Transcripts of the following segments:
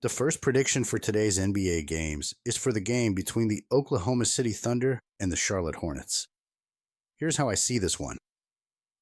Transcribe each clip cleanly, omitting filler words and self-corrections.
The first prediction for today's NBA games is for the game between the Oklahoma City Thunder and the Charlotte Hornets. Here's how I see this one.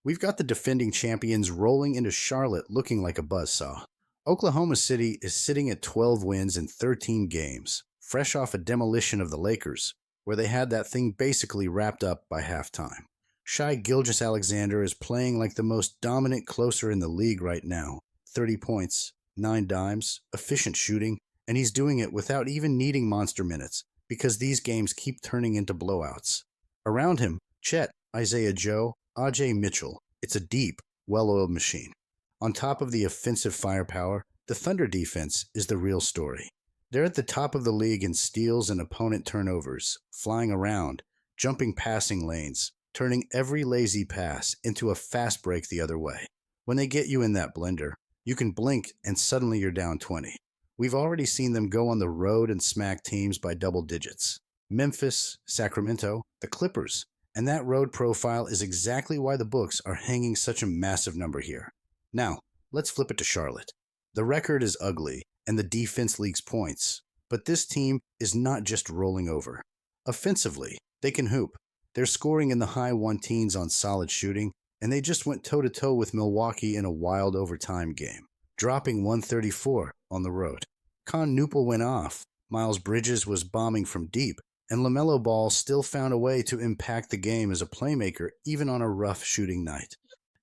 We've got the defending champions rolling into Charlotte looking like a buzzsaw. Oklahoma City is sitting at 12 wins in 13 games, fresh off a demolition of the Lakers, where they had that thing basically wrapped up by halftime. Shai Gilgeous-Alexander is playing like the most dominant closer in the league right now. 30 points, 9 dimes, efficient shooting, and he's doing it without even needing monster minutes, because these games keep turning into blowouts. Around him, Chet, Isaiah Joe, Ajay Mitchell. It's a deep, well-oiled machine. On top of the offensive firepower, the Thunder defense is the real story. They're at the top of the league in steals and opponent turnovers, flying around, jumping passing lanes, turning every lazy pass into a fast break the other way. When they get you in that blender, you can blink and suddenly you're down 20. We've already seen them go on the road and smack teams by double digits. Memphis, Sacramento, the Clippers. And that road profile is exactly why the books are hanging such a massive number here. Now, let's flip it to Charlotte. The record is ugly, and the defense leaks points. But this team is not just rolling over. Offensively, they can hoop. They're scoring in the high 1-teens on solid shooting, and they just went toe-to-toe with Milwaukee in a wild overtime game, dropping 134 on the road. Con Newpel went off. Miles Bridges was bombing from deep. And LaMelo Ball still found a way to impact the game as a playmaker, even on a rough shooting night.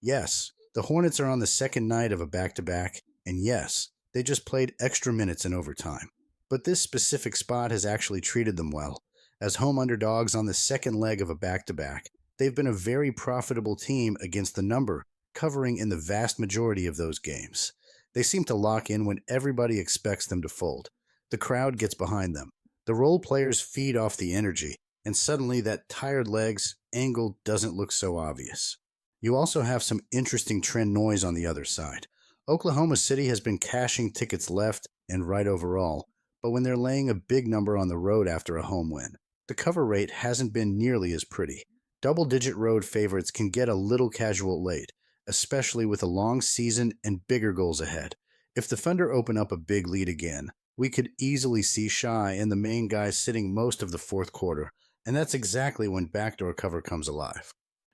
Yes, the Hornets are on the second night of a back-to-back, and yes, they just played extra minutes in overtime. But this specific spot has actually treated them well. As home underdogs on the second leg of a back-to-back, they've been a very profitable team against the number, covering in the vast majority of those games. They seem to lock in when everybody expects them to fold. The crowd gets behind them. The role players feed off the energy, and suddenly that tired legs angle doesn't look so obvious. You also have some interesting trend noise on the other side. Oklahoma City has been cashing tickets left and right overall, but when they're laying a big number on the road after a home win, the cover rate hasn't been nearly as pretty. Double-digit road favorites can get a little casual late, especially with a long season and bigger goals ahead. If the Thunder open up a big lead again, we could easily see Shai and the main guys sitting most of the fourth quarter, and that's exactly when backdoor cover comes alive.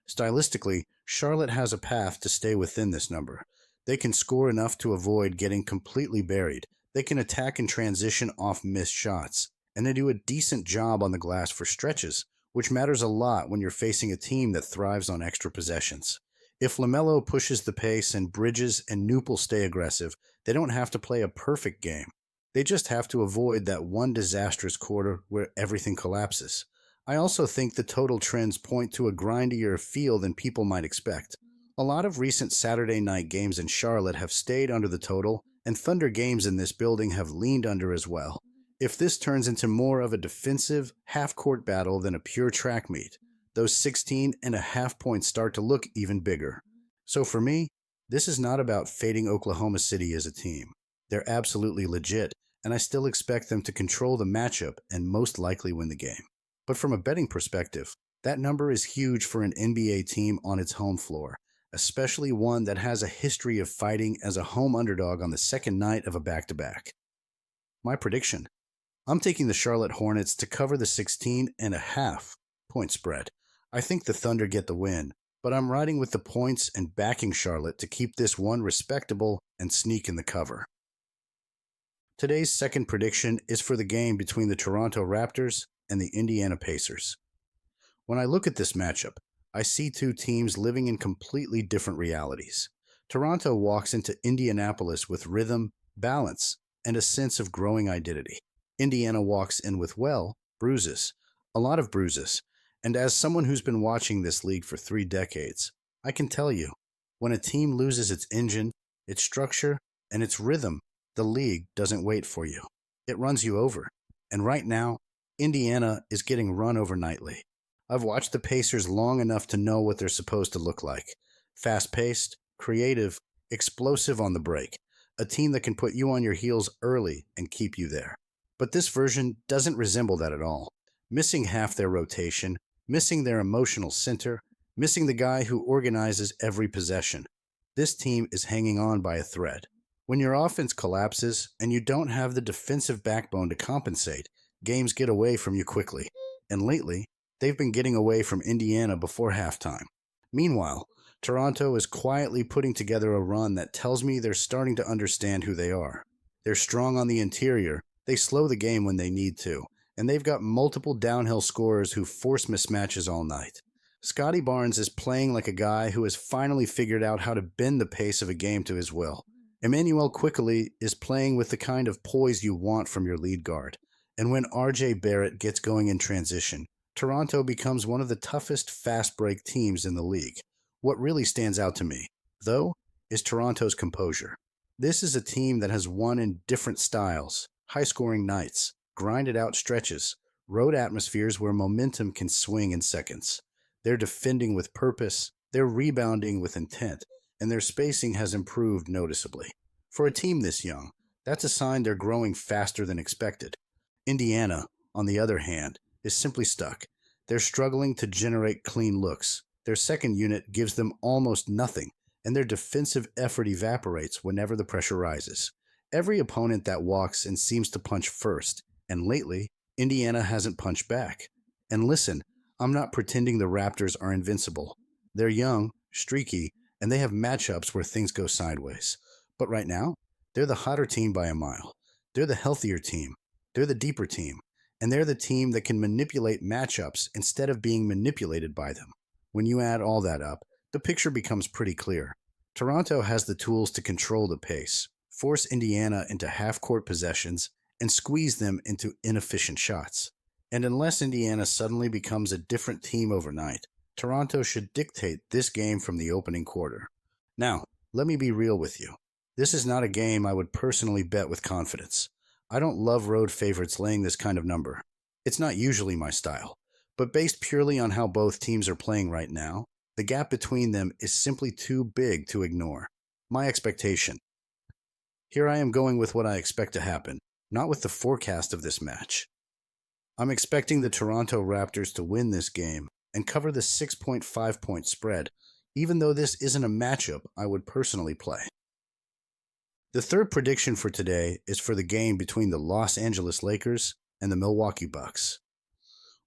Stylistically, Charlotte has a path to stay within this number. They can score enough to avoid getting completely buried. They can attack and transition off missed shots, and they do a decent job on the glass for stretches, which matters a lot when you're facing a team that thrives on extra possessions. If LaMelo pushes the pace and Bridges and Newpel stay aggressive, they don't have to play a perfect game. They just have to avoid that one disastrous quarter where everything collapses. I also think the total trends point to a grindier feel than people might expect. A lot of recent Saturday night games in Charlotte have stayed under the total, and Thunder games in this building have leaned under as well. If this turns into more of a defensive, half-court battle than a pure track meet, those 16.5 points start to look even bigger. So for me, this is not about fading Oklahoma City as a team. They're absolutely legit, and I still expect them to control the matchup and most likely win the game. But from a betting perspective, that number is huge for an NBA team on its home floor, especially one that has a history of fighting as a home underdog on the second night of a back-to-back. My prediction: I'm taking the Charlotte Hornets to cover the 16.5 point spread. I think the Thunder get the win, but I'm riding with the points and backing Charlotte to keep this one respectable and sneak in the cover. Today's second prediction is for the game between the Toronto Raptors and the Indiana Pacers. When I look at this matchup, I see two teams living in completely different realities. Toronto walks into Indianapolis with rhythm, balance, and a sense of growing identity. Indiana walks in with, well, bruises. A lot of bruises. And as someone who's been watching this league for 3 decades, I can tell you, when a team loses its engine, its structure, and its rhythm, the league doesn't wait for you. It runs you over. And right now, Indiana is getting run over nightly. I've watched the Pacers long enough to know what they're supposed to look like. Fast-paced, creative, explosive on the break. A team that can put you on your heels early and keep you there. But this version doesn't resemble that at all. Missing half their rotation, missing their emotional center, missing the guy who organizes every possession. This team is hanging on by a thread. When your offense collapses and you don't have the defensive backbone to compensate, games get away from you quickly. And lately, they've been getting away from Indiana before halftime. Meanwhile, Toronto is quietly putting together a run that tells me they're starting to understand who they are. They're strong on the interior, they slow the game when they need to, and they've got multiple downhill scorers who force mismatches all night. Scotty Barnes is playing like a guy who has finally figured out how to bend the pace of a game to his will. Emmanuel Quickley is playing with the kind of poise you want from your lead guard. And when RJ Barrett gets going in transition, Toronto becomes one of the toughest fast break teams in the league. What really stands out to me, though, is Toronto's composure. This is a team that has won in different styles, high-scoring nights, grinded out stretches, road atmospheres where momentum can swing in seconds. They're defending with purpose, they're rebounding with intent, and their spacing has improved noticeably. For a team this young, that's a sign they're growing faster than expected. Indiana, on the other hand, is simply stuck. They're struggling to generate clean looks. Their second unit gives them almost nothing, and their defensive effort evaporates whenever the pressure rises. Every opponent that walks and seems to punch first, and lately, Indiana hasn't punched back. And listen, I'm not pretending the Raptors are invincible. They're young, streaky, and they have matchups where things go sideways. But right now, they're the hotter team by a mile. They're the healthier team. They're the deeper team. And they're the team that can manipulate matchups instead of being manipulated by them. When you add all that up, the picture becomes pretty clear. Toronto has the tools to control the pace, force Indiana into half-court possessions, and squeeze them into inefficient shots. And unless Indiana suddenly becomes a different team overnight, Toronto should dictate this game from the opening quarter. Now, let me be real with you. This is not a game I would personally bet with confidence. I don't love road favorites laying this kind of number. It's not usually my style. But based purely on how both teams are playing right now, the gap between them is simply too big to ignore. My expectation. Here I am going with what I expect to happen, not with the forecast of this match. I'm expecting the Toronto Raptors to win this game and cover the 6.5-point spread, even though this isn't a matchup I would personally play. The third prediction for today is for the game between the Los Angeles Lakers and the Milwaukee Bucks.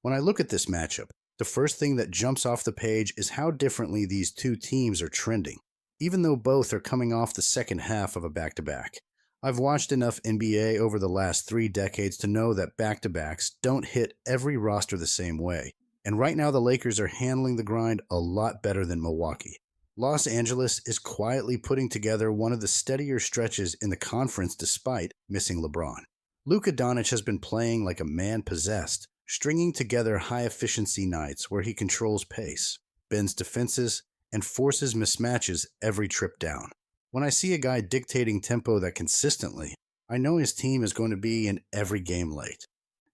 When I look at this matchup, the first thing that jumps off the page is how differently these two teams are trending, even though both are coming off the second half of a back-to-back. I've watched enough NBA over the last 3 decades to know that back-to-backs don't hit every roster the same way, and right now the Lakers are handling the grind a lot better than Milwaukee. Los Angeles is quietly putting together one of the steadier stretches in the conference despite missing LeBron. Luka Doncic has been playing like a man possessed, stringing together high-efficiency nights where he controls pace, bends defenses, and forces mismatches every trip down. When I see a guy dictating tempo that consistently, I know his team is going to be in every game late.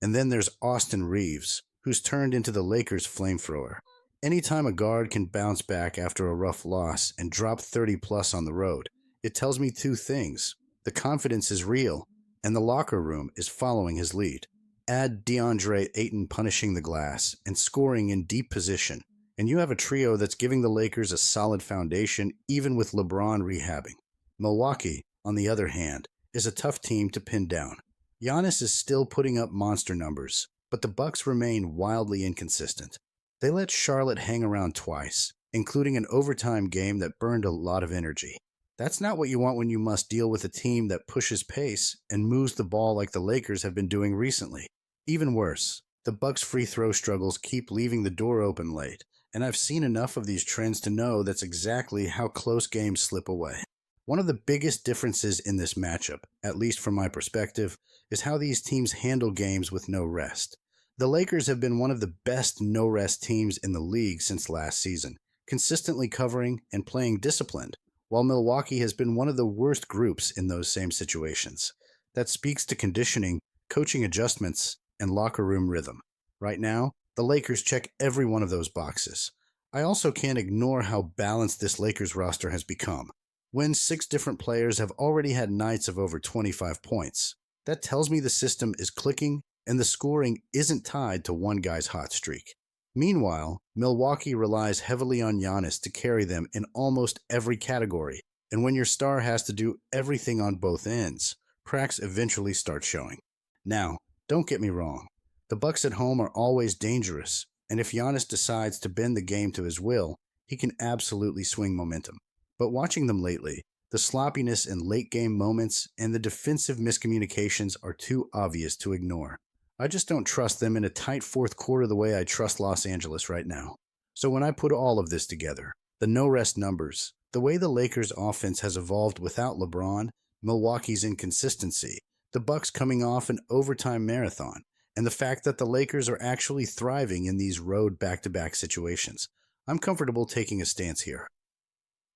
And then there's Austin Reeves, who's turned into the Lakers' flamethrower. Anytime a guard can bounce back after a rough loss and drop 30-plus on the road, it tells me 2 things. The confidence is real, and the locker room is following his lead. Add DeAndre Ayton punishing the glass and scoring in deep position, and you have a trio that's giving the Lakers a solid foundation even with LeBron rehabbing. Milwaukee, on the other hand, is a tough team to pin down. Giannis is still putting up monster numbers, but the Bucks remain wildly inconsistent. They let Charlotte hang around twice, including an overtime game that burned a lot of energy. That's not what you want when you must deal with a team that pushes pace and moves the ball like the Lakers have been doing recently. Even worse, the Bucks' free throw struggles keep leaving the door open late, and I've seen enough of these trends to know that's exactly how close games slip away. One of the biggest differences in this matchup, at least from my perspective, is how these teams handle games with no rest. The Lakers have been one of the best no-rest teams in the league since last season, consistently covering and playing disciplined, while Milwaukee has been one of the worst groups in those same situations. That speaks to conditioning, coaching adjustments, and locker room rhythm. Right now, the Lakers check every one of those boxes. I also can't ignore how balanced this Lakers roster has become. When 6 different players have already had nights of over 25 points, that tells me the system is clicking and the scoring isn't tied to one guy's hot streak. Meanwhile, Milwaukee relies heavily on Giannis to carry them in almost every category, And when your star has to do everything on both ends, cracks eventually start showing. Now, don't get me wrong. The Bucks at home are always dangerous, and if Giannis decides to bend the game to his will, he can absolutely swing momentum. But watching them lately, the sloppiness in late-game moments and the defensive miscommunications are too obvious to ignore. I just don't trust them in a tight fourth quarter the way I trust Los Angeles right now. So when I put all of this together, the no-rest numbers, the way the Lakers' offense has evolved without LeBron, Milwaukee's inconsistency, the Bucks coming off an overtime marathon, and the fact that the Lakers are actually thriving in these road back-to-back situations, I'm comfortable taking a stance here.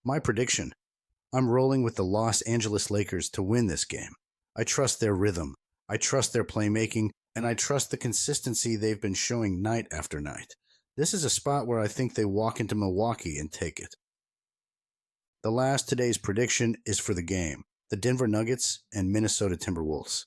My prediction: I'm rolling with the Los Angeles Lakers to win this game. I trust their rhythm, I trust their playmaking, and I trust the consistency they've been showing night after night. This is a spot where I think they walk into Milwaukee and take it. The last today's prediction is for the game, the Denver Nuggets and Minnesota Timberwolves.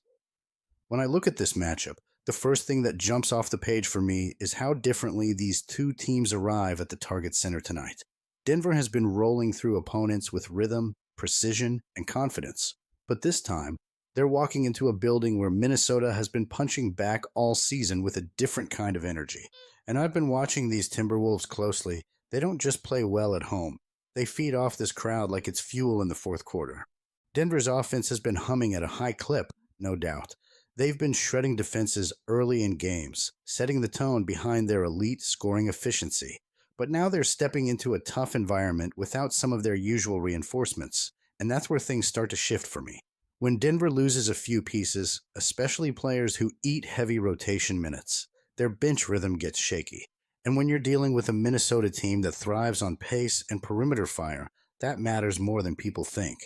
When I look at this matchup, the first thing that jumps off the page for me is how differently these two teams arrive at the Target Center tonight. Denver has been rolling through opponents with rhythm, precision, and confidence, but this time, they're walking into a building where Minnesota has been punching back all season with a different kind of energy. And I've been watching these Timberwolves closely. They don't just play well at home. They feed off this crowd like it's fuel in the fourth quarter. Denver's offense has been humming at a high clip, no doubt. They've been shredding defenses early in games, setting the tone behind their elite scoring efficiency. But now they're stepping into a tough environment without some of their usual reinforcements, and that's where things start to shift for me. When Denver loses a few pieces, especially players who eat heavy rotation minutes, their bench rhythm gets shaky. And when you're dealing with a Minnesota team that thrives on pace and perimeter fire, that matters more than people think.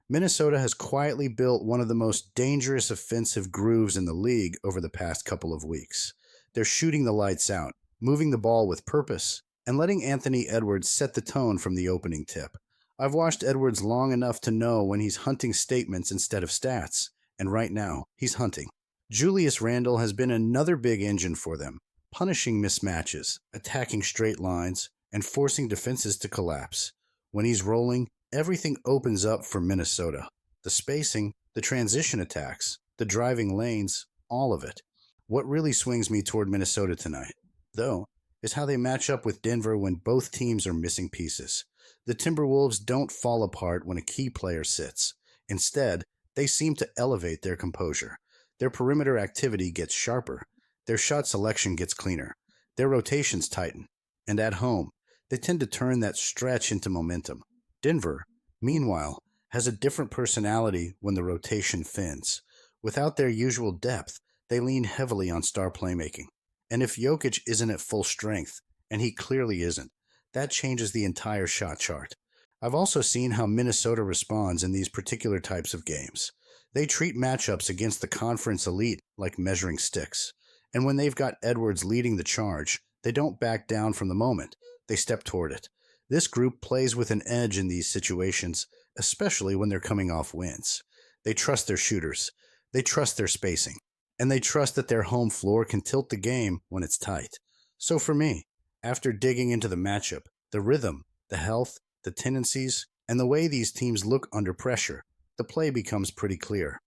Minnesota has quietly built one of the most dangerous offensive grooves in the league over the past couple of weeks. They're shooting the lights out, moving the ball with purpose, and letting Anthony Edwards set the tone from the opening tip. I've watched Edwards long enough to know when he's hunting statements instead of stats, and right now, he's hunting. Julius Randle has been another big engine for them, punishing mismatches, attacking straight lines, and forcing defenses to collapse. When he's rolling, everything opens up for Minnesota. The spacing, the transition attacks, the driving lanes, all of it. What really swings me toward Minnesota tonight, though, is how they match up with Denver when both teams are missing pieces. The Timberwolves don't fall apart when a key player sits. Instead, they seem to elevate their composure. Their perimeter activity gets sharper. Their shot selection gets cleaner. Their rotations tighten. And at home, they tend to turn that stretch into momentum. Denver, meanwhile, has a different personality when the rotation thins. Without their usual depth, they lean heavily on star playmaking. And if Jokic isn't at full strength, and he clearly isn't, that changes the entire shot chart. I've also seen how Minnesota responds in these particular types of games. They treat matchups against the conference elite like measuring sticks. And when they've got Edwards leading the charge, they don't back down from the moment. They step toward it. This group plays with an edge in these situations, especially when they're coming off wins. They trust their shooters. They trust their spacing. And they trust that their home floor can tilt the game when it's tight. So for me, after digging into the matchup, the rhythm, the health, the tendencies, and the way these teams look under pressure, the play becomes pretty clear.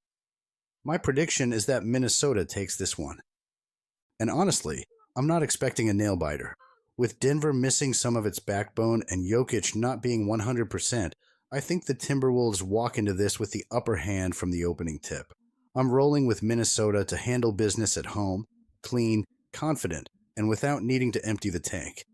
My prediction is that Minnesota takes this one. And honestly, I'm not expecting a nail-biter. With Denver missing some of its backbone and Jokic not being 100%, I think the Timberwolves walk into this with the upper hand from the opening tip. I'm rolling with Minnesota to handle business at home, clean, confident, and without needing to empty the tank.